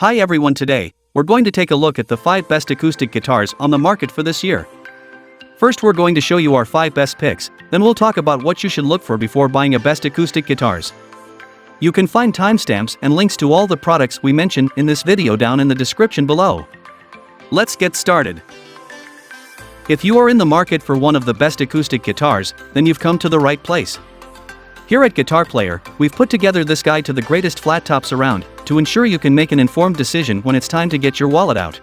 Hi everyone, today, we're going to take a look at the 5 best acoustic guitars on the market for this year. First we're going to show you our 5 best picks, then we'll talk about what you should look for before buying a best acoustic guitars. You can find timestamps and links to all the products we mentioned in this video down in the description below. Let's get started. If you are in the market for one of the best acoustic guitars, then you've come to the right place. Here at Guitar Player, we've put together this guide to the greatest flat tops around, to ensure you can make an informed decision when it's time to get your wallet out.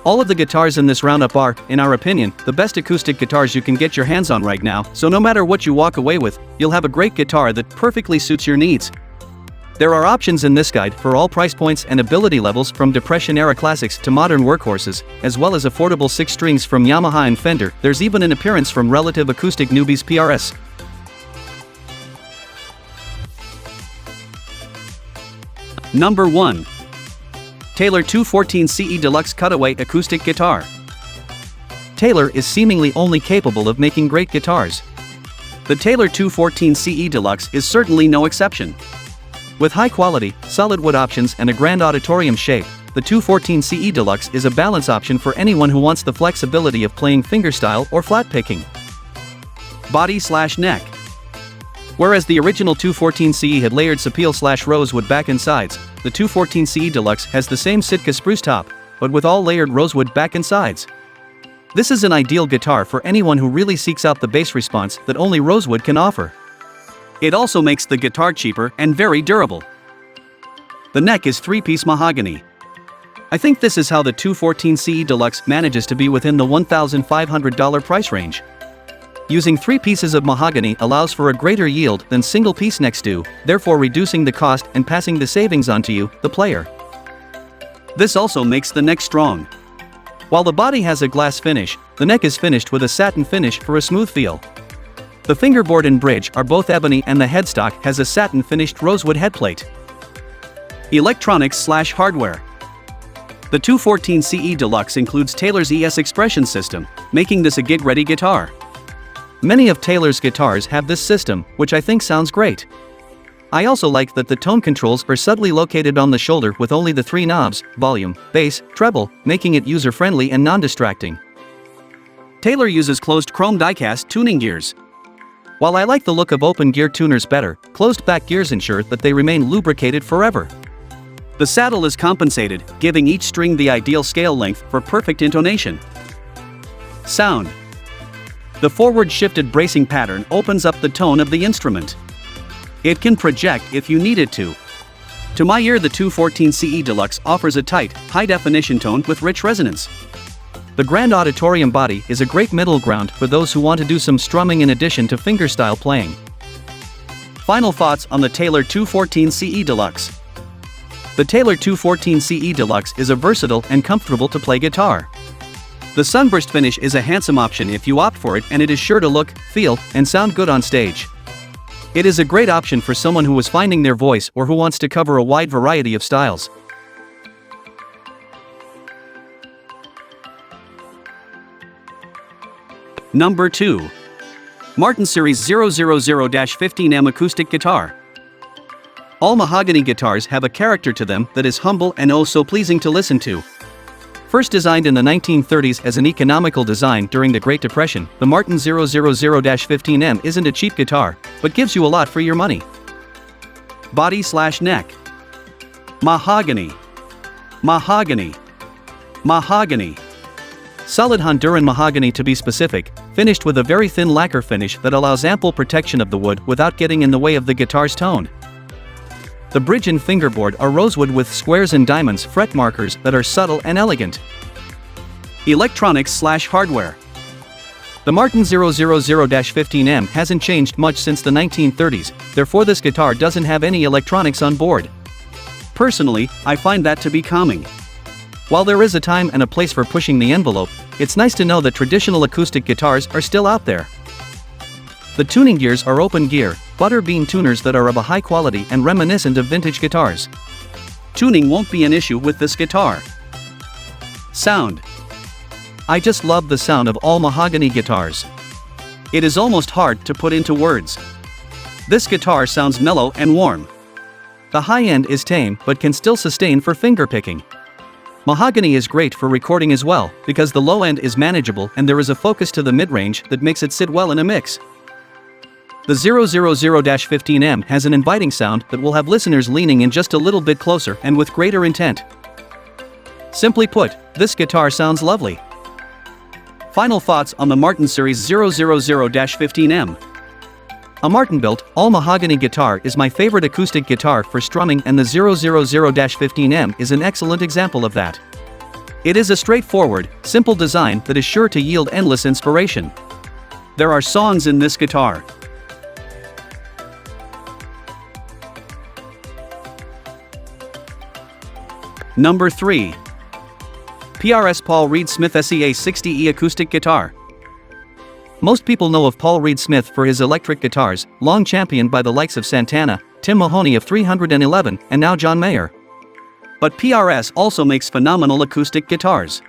All of the guitars in this roundup are, in our opinion, the best acoustic guitars you can get your hands on right now, so no matter what you walk away with, you'll have a great guitar that perfectly suits your needs. There are options in this guide for all price points and ability levels, from Depression-era classics to modern workhorses, as well as affordable 6 strings from Yamaha and Fender. There's even an appearance from Relative Acoustic Newbies PRS. Number 1. Taylor 214 CE Deluxe Cutaway Acoustic Guitar. Taylor is seemingly only capable of making great guitars. The Taylor 214 CE Deluxe is certainly no exception. With high quality, solid wood options and a grand auditorium shape, the 214 CE Deluxe is a balance option for anyone who wants the flexibility of playing fingerstyle or flat picking. Body/neck. Whereas the original 214 CE had layered sapele/rosewood back and sides, the 214 CE Deluxe has the same Sitka spruce top, but with all layered rosewood back and sides. This is an ideal guitar for anyone who really seeks out the bass response that only rosewood can offer. It also makes the guitar cheaper and very durable. The neck is 3-piece mahogany. I think this is how the 214 CE Deluxe manages to be within the $1,500 price range. Using 3 pieces of mahogany allows for a greater yield than single-piece necks do, therefore reducing the cost and passing the savings on to you, the player. This also makes the neck strong. While the body has a glass finish, the neck is finished with a satin finish for a smooth feel. The fingerboard and bridge are both ebony and the headstock has a satin-finished rosewood headplate. Electronics/hardware. The 214 CE Deluxe includes Taylor's ES Expression System, making this a gig-ready guitar. Many of Taylor's guitars have this system, which I think sounds great. I also like that the tone controls are subtly located on the shoulder with only the 3 knobs: volume, bass, treble, making it user-friendly and non-distracting. Taylor uses closed chrome die-cast tuning gears. While I like the look of open gear tuners better, closed back gears ensure that they remain lubricated forever. The saddle is compensated, giving each string the ideal scale length for perfect intonation. Sound. The forward-shifted bracing pattern opens up the tone of the instrument. It can project if you need it to. To my ear, the 214 CE Deluxe offers a tight, high-definition tone with rich resonance. The grand auditorium body is a great middle ground for those who want to do some strumming in addition to fingerstyle playing. Final thoughts on the Taylor 214 CE Deluxe. The Taylor 214 CE Deluxe is a versatile and comfortable to play guitar. The sunburst finish is a handsome option if you opt for it, and it is sure to look, feel, and sound good on stage. It is a great option for someone who is finding their voice or who wants to cover a wide variety of styles. Number 2. Martin Series 000-15M Acoustic Guitar. All mahogany guitars have a character to them that is humble and oh so pleasing to listen to. First designed in the 1930s as an economical design during the Great Depression, the Martin 000-15M isn't a cheap guitar, but gives you a lot for your money. Body/neck. Mahogany. Mahogany. Mahogany. Solid Honduran mahogany to be specific, finished with a very thin lacquer finish that allows ample protection of the wood without getting in the way of the guitar's tone. The bridge and fingerboard are rosewood with squares and diamonds fret markers that are subtle and elegant. Electronics/hardware. The Martin 000-15M hasn't changed much since the 1930s, therefore this guitar doesn't have any electronics on board. Personally, I find that to be calming. While there is a time and a place for pushing the envelope, it's nice to know that traditional acoustic guitars are still out there. The tuning gears are open gear, butter bean tuners that are of a high quality and reminiscent of vintage guitars. Tuning won't be an issue with this guitar. Sound. I just love the sound of all mahogany guitars. It is almost hard to put into words. This guitar sounds mellow and warm. The high end is tame but can still sustain for fingerpicking. Mahogany is great for recording as well, because the low end is manageable and there is a focus to the mid-range that makes it sit well in a mix. The 000-15M has an inviting sound that will have listeners leaning in just a little bit closer and with greater intent. Simply put, this guitar sounds lovely. Final thoughts on the Martin Series 000-15M. A Martin-built, all-mahogany guitar is my favorite acoustic guitar for strumming, and the 000-15M is an excellent example of that. It is a straightforward, simple design that is sure to yield endless inspiration. There are songs in this guitar. Number 3. PRS Paul Reed Smith SEA60E Acoustic Guitar. Most people know of Paul Reed Smith for his electric guitars, long championed by the likes of Santana, Tim Mahoney of 311, and now John Mayer. But PRS also makes phenomenal acoustic guitars.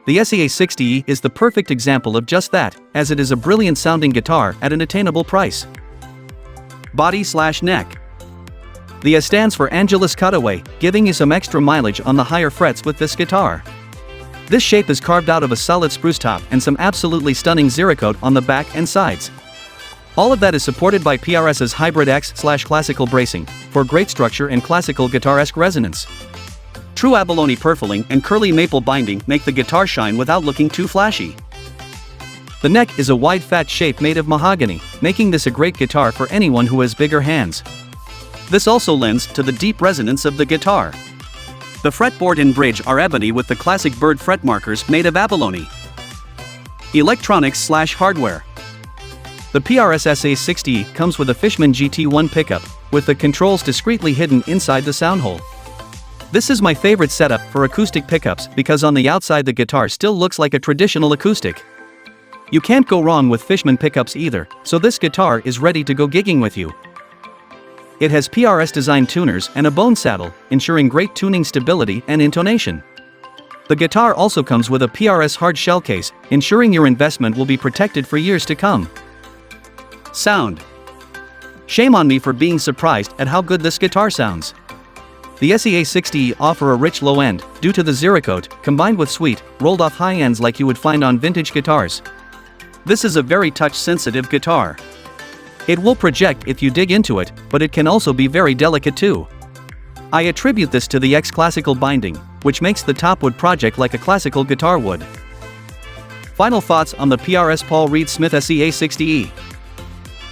The SEA60E is the perfect example of just that, as it is a brilliant sounding guitar at an attainable price. Body/neck. The A stands for Angelus Cutaway, giving you some extra mileage on the higher frets with this guitar. This shape is carved out of a solid spruce top and some absolutely stunning Zeracoat on the back and sides. All of that is supported by PRS's Hybrid X/classical bracing, for great structure and classical guitar-esque resonance. True abalone purfling and curly maple binding make the guitar shine without looking too flashy. The neck is a wide fat shape made of mahogany, making this a great guitar for anyone who has bigger hands. This also lends to the deep resonance of the guitar. The fretboard and bridge are ebony with the classic bird fret markers made of abalone. Electronics/hardware. The PRS SEA60E comes with a Fishman GT1 pickup, with the controls discreetly hidden inside the sound hole. This is my favorite setup for acoustic pickups because on the outside the guitar still looks like a traditional acoustic. You can't go wrong with Fishman pickups either, so this guitar is ready to go gigging with you. It has PRS designed tuners and a bone saddle, ensuring great tuning stability and intonation. The guitar also comes with a PRS hard shell case, ensuring your investment will be protected for years to come. Sound. Shame on me for being surprised at how good this guitar sounds. The SEA60E offer a rich low end, due to the Zeracoat, combined with sweet, rolled-off high ends like you would find on vintage guitars. This is a very touch-sensitive guitar. It will project if you dig into it, but it can also be very delicate too. I attribute this to the X classical binding, which makes the top wood project like a classical guitar would. Final thoughts on the PRS Paul Reed Smith SEA60E.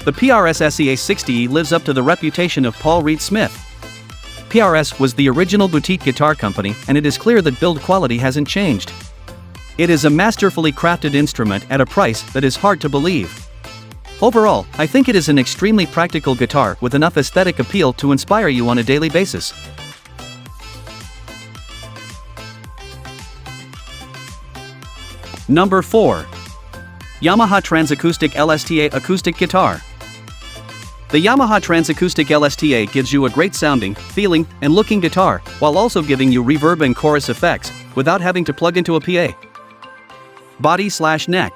The PRS SEA60E lives up to the reputation of Paul Reed Smith. PRS was the original boutique guitar company, and it is clear that build quality hasn't changed. It is a masterfully crafted instrument at a price that is hard to believe. Overall, I think it is an extremely practical guitar with enough aesthetic appeal to inspire you on a daily basis. Number 4. Yamaha Transacoustic LSTA Acoustic Guitar. The Yamaha Transacoustic LSTA gives you a great sounding, feeling, and looking guitar, while also giving you reverb and chorus effects, without having to plug into a PA. Body/neck.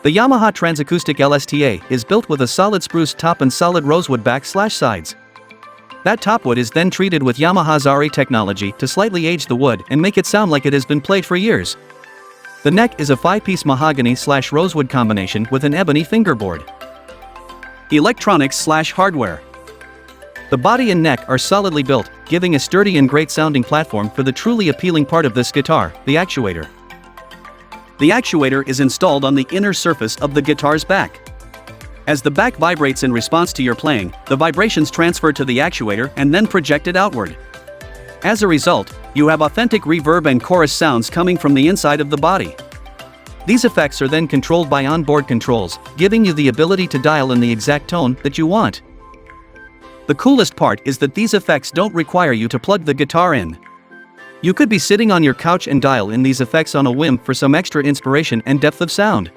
The Yamaha Transacoustic LSTA is built with a solid spruce top and solid rosewood back/sides. That topwood is then treated with Yamaha's RE technology to slightly age the wood and make it sound like it has been played for years. The neck is a 5-piece mahogany/rosewood combination with an ebony fingerboard. Electronics/hardware. The body and neck are solidly built, giving a sturdy and great sounding platform for the truly appealing part of this guitar, the actuator. The actuator is installed on the inner surface of the guitar's back. As the back vibrates in response to your playing, the vibrations transfer to the actuator and then projected outward. As a result, you have authentic reverb and chorus sounds coming from the inside of the body. These effects are then controlled by onboard controls, giving you the ability to dial in the exact tone that you want. The coolest part is that these effects don't require you to plug the guitar in. You could be sitting on your couch and dial in these effects on a whim for some extra inspiration and depth of sound.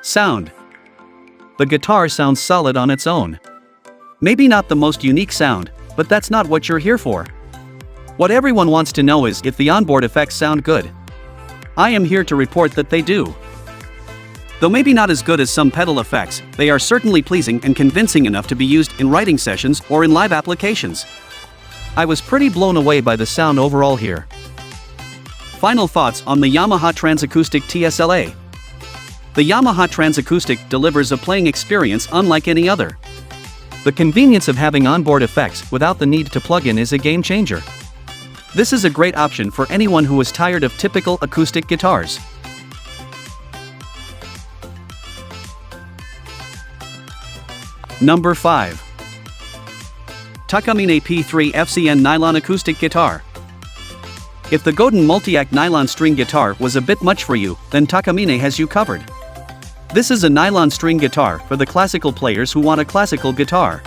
Sound. The guitar sounds solid on its own. Maybe not the most unique sound, but that's not what you're here for. What everyone wants to know is if the onboard effects sound good. I am here to report that they do. Though maybe not as good as some pedal effects, they are certainly pleasing and convincing enough to be used in writing sessions or in live applications. I was pretty blown away by the sound overall here. Final thoughts on the Yamaha Transacoustic TSLA. The Yamaha Transacoustic delivers a playing experience unlike any other. The convenience of having onboard effects without the need to plug in is a game changer. This is a great option for anyone who is tired of typical acoustic guitars. Number 5. Takamine P3 FCN Nylon Acoustic Guitar. If the Godin Multi-Act nylon string guitar was a bit much for you, then Takamine has you covered. This is a nylon string guitar for the classical players who want a classical guitar.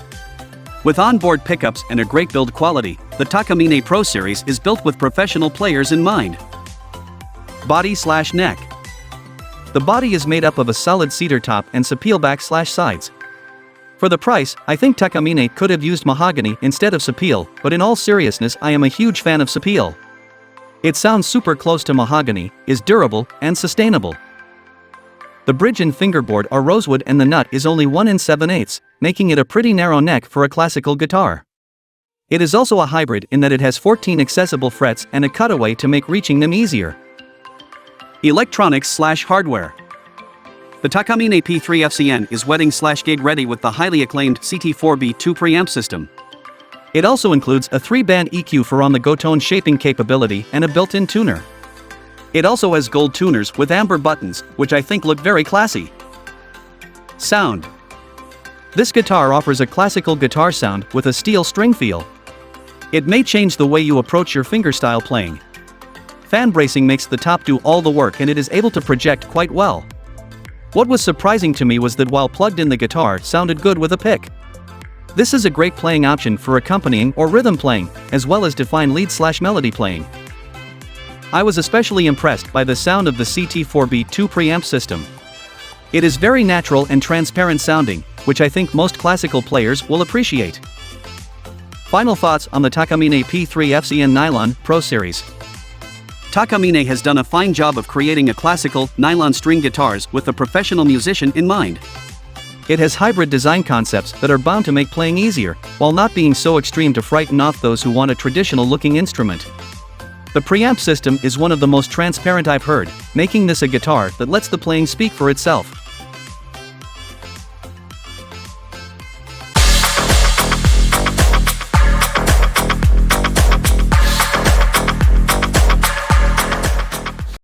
With onboard pickups and a great build quality, the Takamine Pro Series is built with professional players in mind. Body/neck. The body is made up of a solid cedar top and sapele back/sides. For the price, I think Takamine could have used mahogany instead of sapele, but in all seriousness I am a huge fan of sapele. It sounds super close to mahogany, is durable, and sustainable. The bridge and fingerboard are rosewood and the nut is only 1 7/8, making it a pretty narrow neck for a classical guitar. It is also a hybrid in that it has 14 accessible frets and a cutaway to make reaching them easier. Electronics/hardware. The Takamine P3 FCN is wedding/gig ready with the highly acclaimed CT4B2 preamp system. It also includes a 3-band EQ for on-the-go tone shaping capability and a built-in tuner. It also has gold tuners with amber buttons, which I think look very classy. Sound. This guitar offers a classical guitar sound with a steel string feel. It may change the way you approach your fingerstyle playing. Fan bracing makes the top do all the work and it is able to project quite well. What was surprising to me was that while plugged in, the guitar sounded good with a pick. This is a great playing option for accompanying or rhythm playing, as well as defined lead/melody playing. I was especially impressed by the sound of the CT4B2 preamp system. It is very natural and transparent sounding, which I think most classical players will appreciate. Final thoughts on the Takamine P3 FCN Nylon Pro Series. Takamine has done a fine job of creating a classical, nylon string guitars with a professional musician in mind. It has hybrid design concepts that are bound to make playing easier, while not being so extreme to frighten off those who want a traditional-looking instrument. The preamp system is one of the most transparent I've heard, making this a guitar that lets the playing speak for itself.